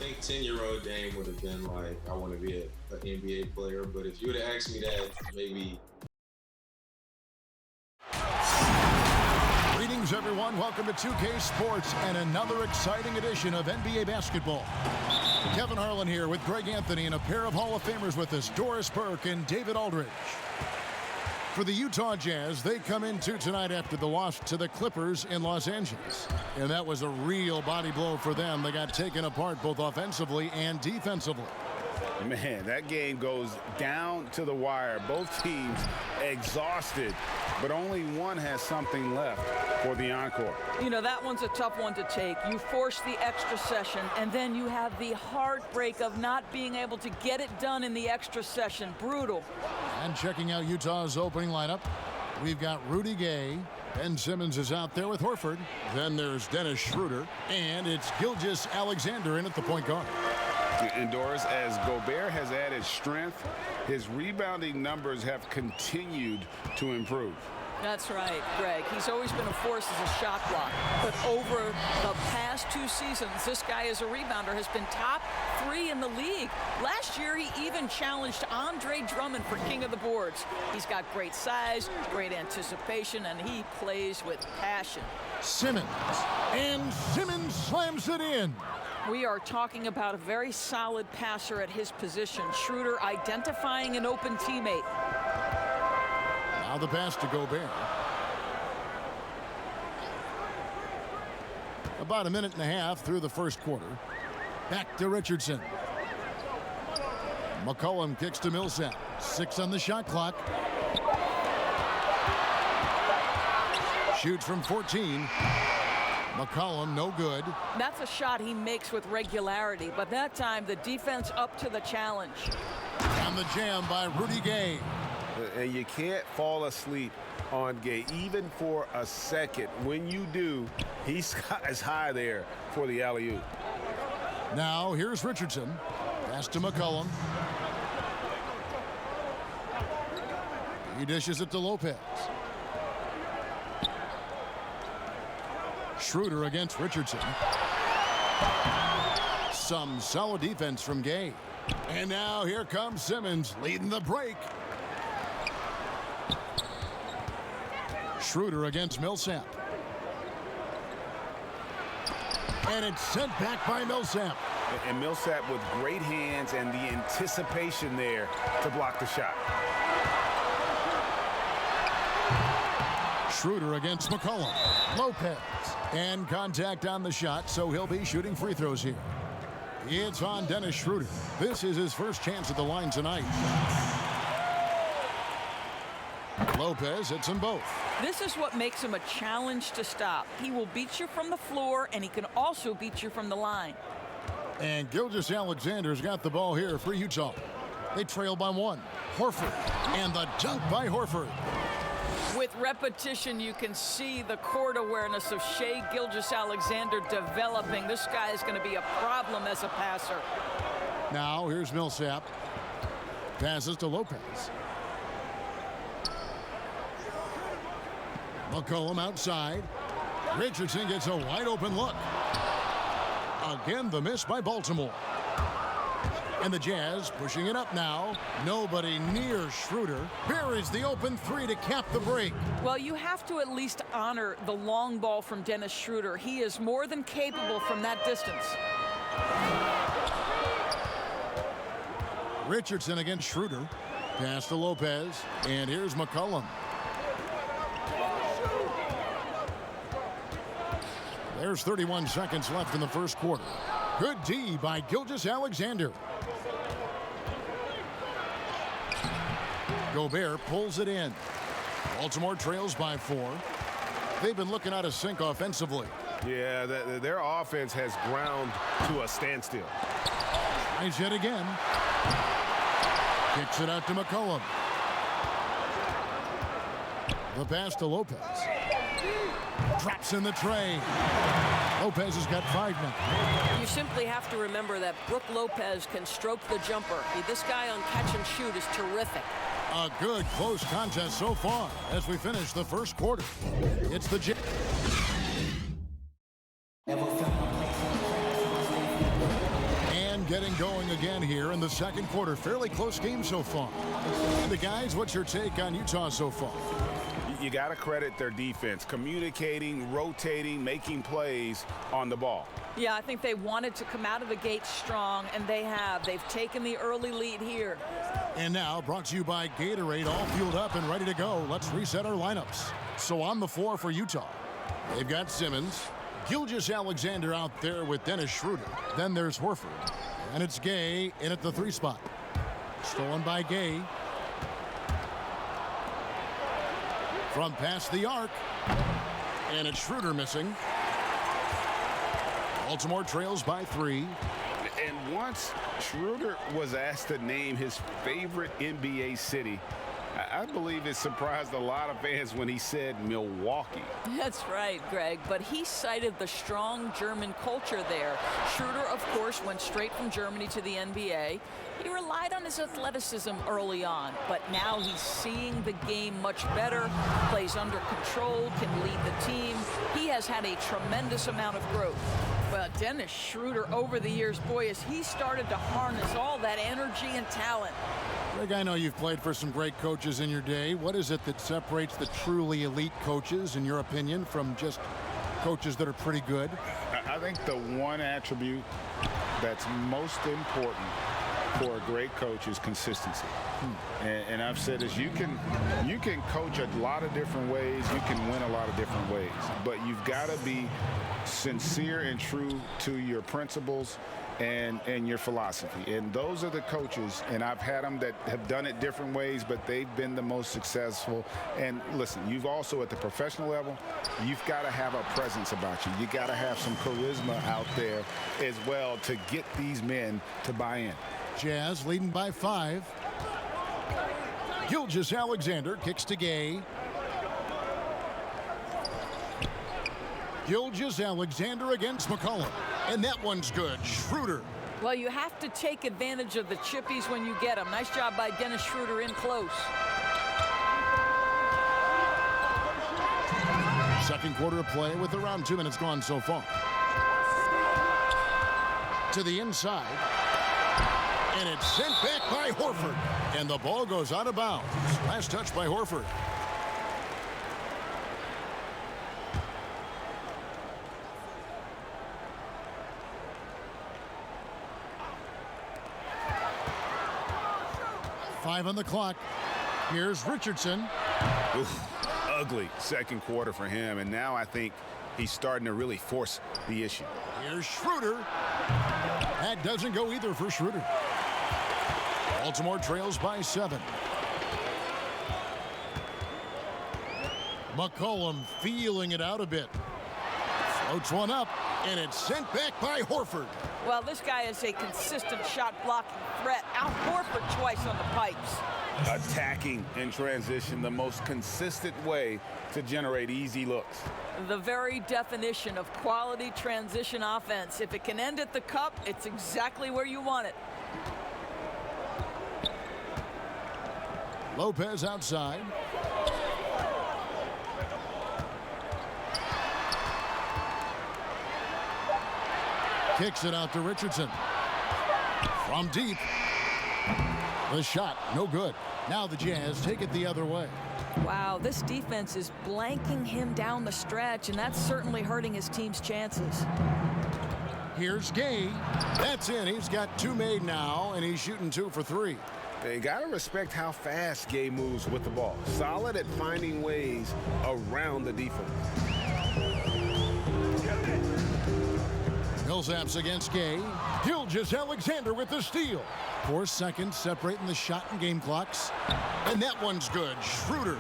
think 10-year-old Dame would have been like, I want to be an NBA player. But if you would have asked me that, maybe. Greetings, everyone. Welcome to 2K Sports and another exciting edition of NBA basketball. Kevin Harlan here with Greg Anthony and a pair of Hall of Famers with us, Doris Burke and David Aldridge. For the Utah Jazz, they come into tonight after the loss to the Clippers in Los Angeles. And that was a real body blow for them. They got taken apart both offensively and defensively. Man, that game goes down to the wire. Both teams exhausted, but only one has something left for the encore. You know, that one's a tough one to take. You force the extra session, and then you have the heartbreak of not being able to get it done in the extra session. Brutal. And checking out Utah's opening lineup, we've got Rudy Gay. Ben Simmons is out there with Horford. Then there's Dennis Schroeder, and it's Gilgeous-Alexander in at the point guard. And Doris, as Gobert has added strength, his rebounding numbers have continued to improve. That's right, Greg. He's always been a force as a shot block. But over the past 2 seasons, this guy as a rebounder has been top 3 in the league. Last year, he even challenged Andre Drummond for king of the boards. He's got great size, great anticipation, and he plays with passion. Simmons, and Simmons slams it in. We are talking about a very solid passer at his position. Schroeder identifying an open teammate. Now the pass to Gobert. About a minute and a half through the first quarter. Back to Richardson. McCollum kicks to Millsap. 6 on the shot clock. Shoots from 14. McCollum, no good. That's a shot he makes with regularity, but that time the defense up to the challenge. And the jam by Rudy Gay. And you can't fall asleep on Gay, even for a second. When you do, he's as high there for the alley-oop. Now here's Richardson. Pass to McCollum. He dishes it to Lopez. Schroeder against Richardson. Some solid defense from Gay. And now here comes Simmons leading the break. Schroeder against Millsap. And it's sent back by Millsap. And Millsap with great hands and the anticipation there to block the shot. Schroeder against McCollum. Lopez. And contact on the shot, so he'll be shooting free throws here. It's on Dennis Schroeder. This is his first chance at the line tonight. Lopez hits them both. This is what makes him a challenge to stop. He will beat you from the floor, and he can also beat you from the line. And Gilgeous-Alexander's got the ball here for Utah. They trail by 1. Horford. And the dunk by Horford. With repetition, you can see the court awareness of Shai Gilgeous-Alexander developing. This guy is going to be a problem as a passer. Now here's Millsap. Passes to Lopez. McCollum outside. Richardson gets a wide open look. Again, the miss by Baltimore. And the Jazz pushing it up now. Nobody near Schroeder. Buries the open 3 to cap the break. Well, you have to at least honor the long ball from Dennis Schroeder. He is more than capable from that distance. Richardson against Schroeder. Pass to Lopez. And here's McCollum. There's 31 seconds left in the first quarter. Good D by Gilgeous-Alexander. Gobert pulls it in. Baltimore trails by 4. They've been looking out of sync offensively. Yeah, their offense has ground to a standstill. Tries yet again. Kicks it out to McCollum. The pass to Lopez. Drops in the tray. Lopez has got 5 now. You simply have to remember that Brook Lopez can stroke the jumper. This guy on catch and shoot is terrific. A good close contest so far as we finish the first quarter. It's the again here in the second quarter. Fairly close game so far. And the guys, what's your take on Utah so far? You got to credit their defense, communicating, rotating, making plays on the ball. Yeah, I think they wanted to come out of the gate strong, and they have. They've taken the early lead here. And now, brought to you by Gatorade, all fueled up and ready to go. Let's reset our lineups. So on the floor for Utah, they've got Simmons, Gilgeous-Alexander out there with Dennis Schroeder. Then there's Horford, and it's Gay in at the 3 spot. Stolen by Gay. From past the arc, and it's Schroeder missing. Baltimore trails by 3. And once Schroeder was asked to name his favorite NBA city, I believe it surprised a lot of fans when he said Milwaukee. That's right, Greg, but he cited the strong German culture there. Schroeder, of course, went straight from Germany to the NBA. He relied on his athleticism early on, but now he's seeing the game much better, plays under control, can lead the team. He has had a tremendous amount of growth. Well, Dennis Schroeder over the years, boy, as he started to harness all that energy and talent. Greg, I know you've played for some great coaches in your day. What is it that separates the truly elite coaches, in your opinion, from just coaches that are pretty good? I think the one attribute that's most important for a great coach is consistency. And I've said this, you can coach a lot of different ways, you can win a lot of different ways, but you've got to be sincere and true to your principles and your philosophy. And those are the coaches, and I've had them that have done it different ways, but they've been the most successful. And listen, you've also at the professional level, you've got to have a presence about you. You got to have some charisma out there as well to get these men to buy in. Jazz leading by 5. Gilgeous-Alexander kicks to Gay. Gilgeous-Alexander against McCollum. And that one's good. Schroeder. Well, you have to take advantage of the chippies when you get them. Nice job by Dennis Schroeder in close. Second quarter of play with around 2 minutes gone so far. To the inside. And it's sent back by Horford. And the ball goes out of bounds. Last touch by Horford. Five on the clock. Here's Richardson. Oof, ugly second quarter for him, and now I think he's starting to really force the issue. Here's Schroeder. That doesn't go either for Schroeder. Baltimore trails by 7. McCollum feeling it out a bit. Floats one up, and it's sent back by Horford. Well, this guy is a consistent shot blocking threat. Out Horford twice on the pipes. Attacking in transition, the most consistent way to generate easy looks. The very definition of quality transition offense. If it can end at the cup, it's exactly where you want it. Lopez outside. Kicks it out to Richardson. From deep. The shot, no good. Now the Jazz take it the other way. Wow, this defense is blanking him down the stretch, and that's certainly hurting his team's chances. Here's Gay. That's in. He's got 2 made now, and he's shooting 2 for 3. They got to respect how fast Gay moves with the ball. Solid at finding ways around the defense. Millsaps against Gay. Gilgeous-Alexander with the steal. 4 seconds separating the shot and game clocks. And that one's good. Schroeder.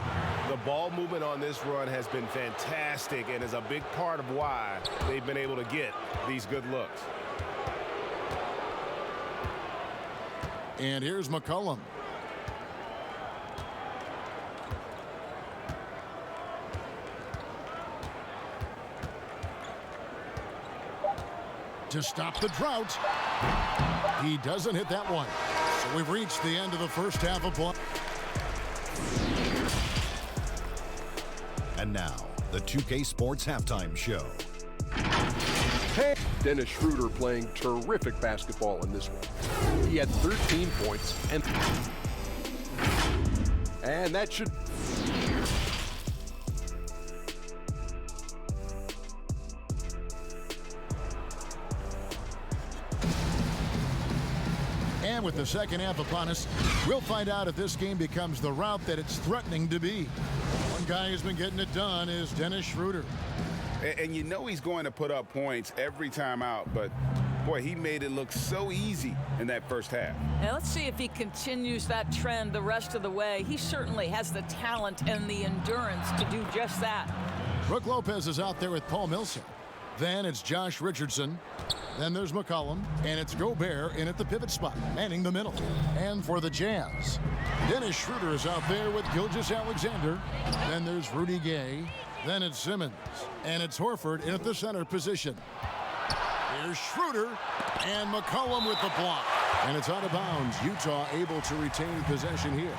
The ball movement on this run has been fantastic and is a big part of why they've been able to get these good looks. And here's McCollum. To stop the drought. He doesn't hit that one. So we've reached the end of the first half of play. And now, the 2K Sports Halftime Show. Hey. Dennis Schroeder playing terrific basketball in this one. He had 13 points, and that should... And with the second half upon us, we'll find out if this game becomes the rout that it's threatening to be. One guy who's been getting it done is Dennis Schroeder. And you know he's going to put up points every time out, but boy, he made it look so easy in that first half. And let's see if he continues that trend the rest of the way. He certainly has the talent and the endurance to do just that. Brook Lopez is out there with Paul Millsap. Then it's Josh Richardson. Then there's McCollum, and it's Gobert in at the pivot spot, manning the middle. And for the Jazz, Dennis Schroeder is out there with Gilgeous-Alexander. Then there's Rudy Gay. Then it's Simmons, and it's Horford in at the center position. Here's Schroeder, and McCollum with the block. And it's out of bounds. Utah able to retain possession here.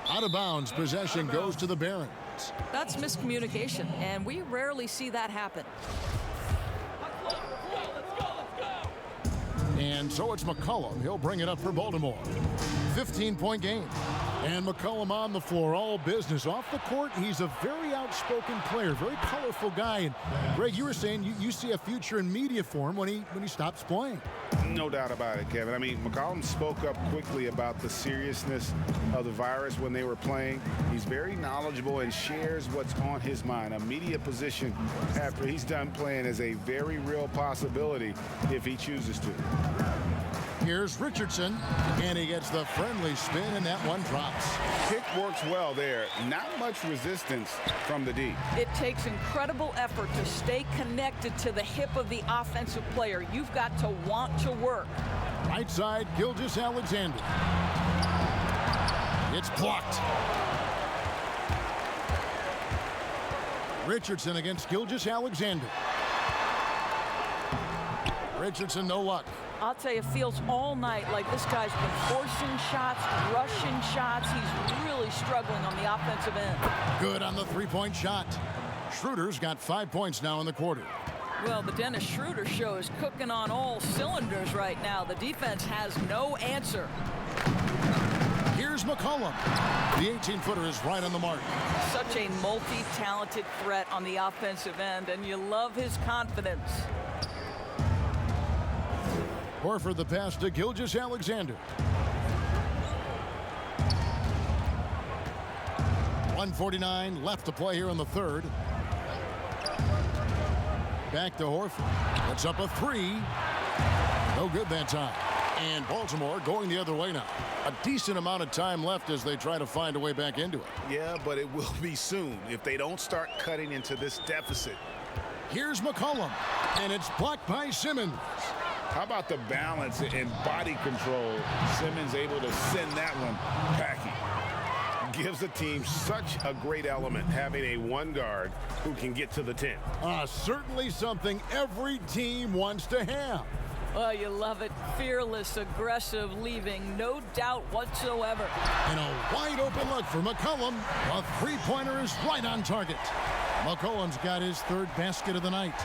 Out of bounds, possession goes to the Barons. That's miscommunication, and we rarely see that happen. And so it's McCollum. He'll bring it up for Baltimore. 15-point game. And McCollum on the floor, all business. Off the court, he's a very outspoken player, very colorful guy. And Greg, you were saying you see a future in media for him when he stops playing. No doubt about it, Kevin. I mean, McCollum spoke up quickly about the seriousness of the virus when they were playing. He's very knowledgeable and shares what's on his mind. A media position after he's done playing is a very real possibility if he chooses to. Here's Richardson, and he gets the friendly spin, and that one drops. Kick works well there. Not much resistance from the D. It takes incredible effort to stay connected to the hip of the offensive player. You've got to want to work. Right side, Gilgeous-Alexander. It's blocked. Richardson against Gilgeous-Alexander. Richardson, no luck. I'll tell you, it feels all night like this guy's been forcing shots, rushing shots. He's really struggling on the offensive end. Good on the three-point shot. Schroeder's got 5 points now in the quarter. Well, the Dennis Schroeder show is cooking on all cylinders right now. The defense has no answer. Here's McCollum. The 18-footer is right on the mark. Such a multi-talented threat on the offensive end, and you love his confidence. Horford the pass to Gilgeous-Alexander. 1:49 left to play here in the third. Back to Horford. It's up a three. No good that time. And Baltimore going the other way now. A decent amount of time left as they try to find a way back into it. Yeah, but it will be soon if they don't start cutting into this deficit. Here's McCollum, and it's blocked by Simmons. How about the balance and body control? Simmons able to send that one packing. Gives the team such a great element having a one guard who can get to the 10. Certainly something every team wants to have. Oh, you love it. Fearless, aggressive, leaving no doubt whatsoever. And a wide open look for McCollum. A three-pointer is right on target. McCollum's got his third basket of the night.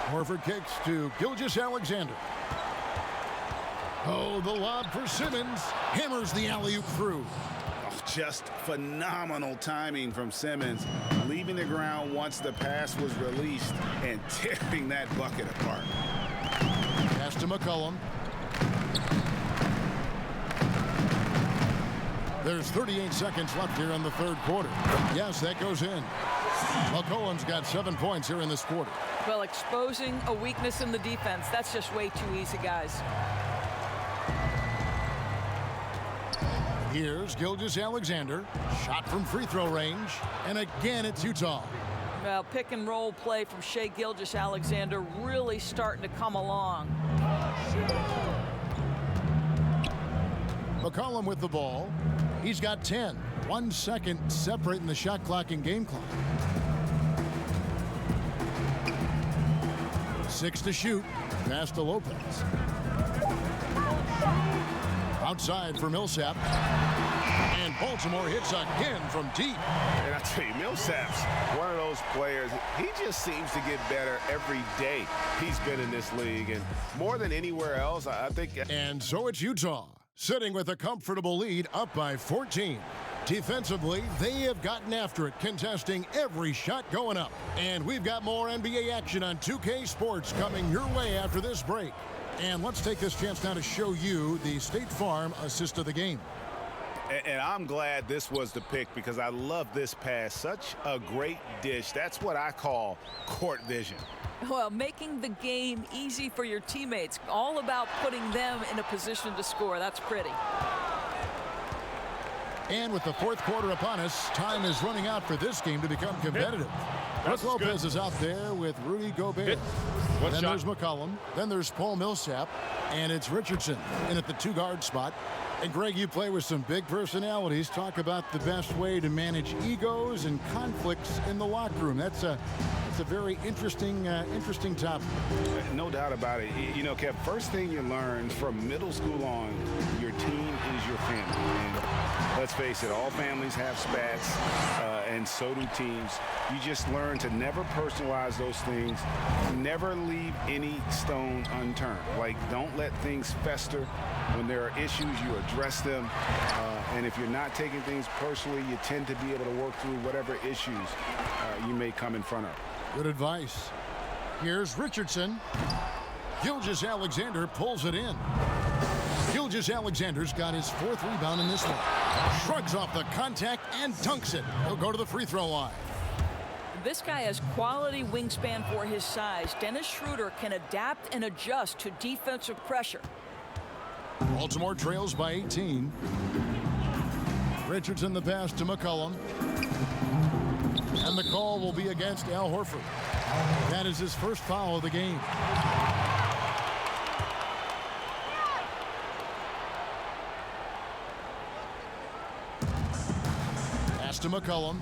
Horford kicks to Gilgeous-Alexander. Oh, the lob for Simmons. Hammers the alley-oop through. Oh, just phenomenal timing from Simmons. Leaving the ground once the pass was released and tearing that bucket apart. Pass to McCollum. There's 38 seconds left here in the third quarter. Yes, that goes in. McCollum's got 7 points here in this quarter. Well, exposing a weakness in the defense, that's just way too easy, guys. Here's Gilgeous-Alexander. Shot from free throw range. And again, it's Utah. Well, pick and roll play from Shai Gilgeous-Alexander really starting to come along. McCollum with the ball. He's got 10. 1 second separating the shot clock and game clock. 6 to shoot. Pass to Lopez. Outside for Millsap. And Baltimore hits again from deep. And I tell you, Millsap's one of those players. He just seems to get better every day he's been in this league. And more than anywhere else, I think. And so it's Utah, sitting with a comfortable lead, up by 14. Defensively, they have gotten after it, contesting every shot going up. And we've got more NBA action on 2K Sports coming your way after this break. And let's take this chance now to show you the State Farm assist of the game. And I'm glad this was the pick because I love this pass. Such a great dish. That's what I call court vision. Well, making the game easy for your teammates. All about putting them in a position to score. That's pretty. And with the fourth quarter upon us, time is running out for this game to become competitive. Brook Lopez is out there with Rudy Gobert. Then there's McCollum. Then there's Paul Millsap. And it's Richardson in at the two-guard spot. And, Greg, you play with some big personalities. Talk about the best way to manage egos and conflicts in the locker room. That's a very interesting topic. No doubt about it. You know, Kev, first thing you learn from middle school on, your team is your family. And let's face it, all families have spats, and so do teams. You just learn to never personalize those things. Never leave any stone unturned. Like, don't let things fester. When there are issues, you address them. And if you're not taking things personally, you tend to be able to work through whatever issues you may come in front of. Good advice. Here's Richardson. Gilgeous-Alexander pulls it in. Gilgeous-Alexander's got his fourth rebound in this one. Shrugs off the contact and dunks it. He'll go to the free throw line. This guy has quality wingspan for his size. Dennis Schroeder can adapt and adjust to defensive pressure. Baltimore trails by 18. Richardson the pass to McCollum. And the call will be against Al Horford. That is his first foul of the game. Pass to McCollum.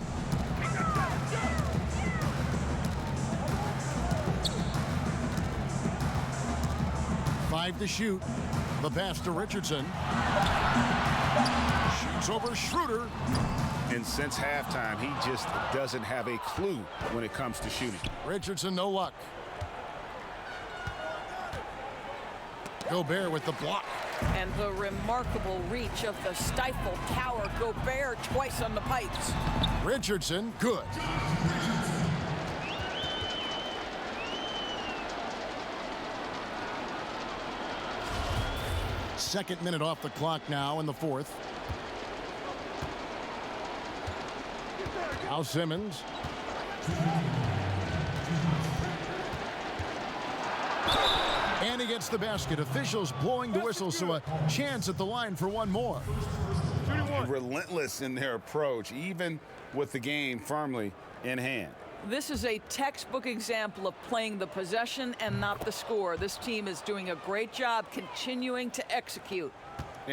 Five to shoot. The pass to Richardson. Shoots over Schroeder. And since halftime, he just doesn't have a clue when it comes to shooting. Richardson, no luck. Gobert with the block. And the remarkable reach of the stifled tower. Gobert twice on the pipes. Richardson, good. Second minute off the clock now in the fourth. Al Simmons. And he gets the basket. Officials blowing the whistle, so a chance at the line for one more. Relentless in their approach, even with the game firmly in hand. This is a textbook example of playing the possession and not the score. This team is doing a great job continuing to execute.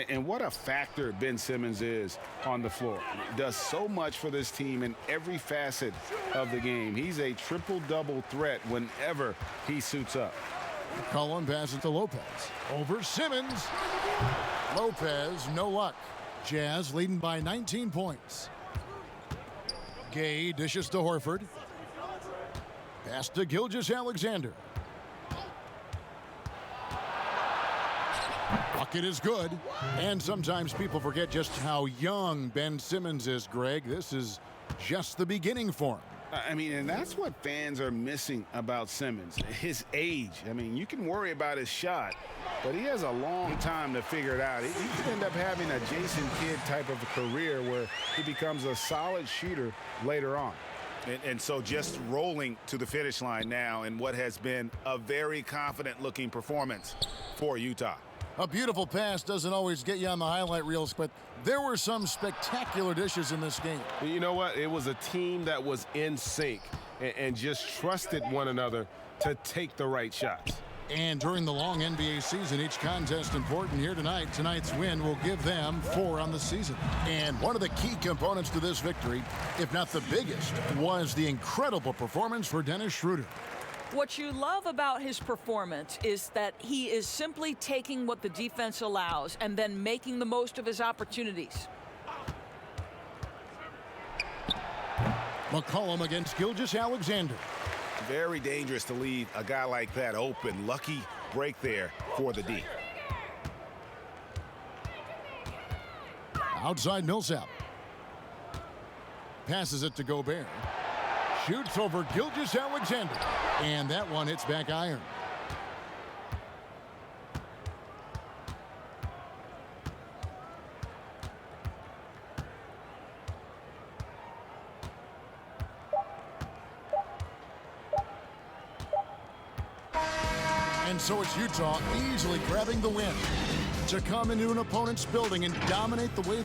And what a factor Ben Simmons is on the floor. Does so much for this team in every facet of the game. He's a triple-double threat whenever he suits up. Cullen passes to Lopez. Over Simmons. Lopez, no luck. Jazz leading by 19 points. Gay dishes to Horford. Pass to Gilgeous-Alexander. Bucket is good. And sometimes people forget just how young Ben Simmons is, Greg. This is just the beginning for him. I mean, and that's what fans are missing about Simmons, his age. I mean, you can worry about his shot, but he has a long time to figure it out. He could end up having a Jason Kidd type of a career where he becomes a solid shooter later on. And so just rolling to the finish line now in what has been a very confident-looking performance for Utah. A beautiful pass doesn't always get you on the highlight reels, but there were some spectacular dishes in this game. You know what? It was a team that was in sync and just trusted one another to take the right shots. And during the long NBA season, each contest important here tonight. Tonight's win will give them 4 on the season. And one of the key components to this victory, if not the biggest, was the incredible performance for Dennis Schroeder. What you love about his performance is that he is simply taking what the defense allows and then making the most of his opportunities. McCollum against Gilgeous-Alexander. Very dangerous to leave a guy like that open. Lucky break there for the D. Outside Millsap. Passes it to Gobert. Shoots over Gilgeous-Alexander. And that one hits back iron. And so it's Utah easily grabbing the win to come into an opponent's building and dominate the way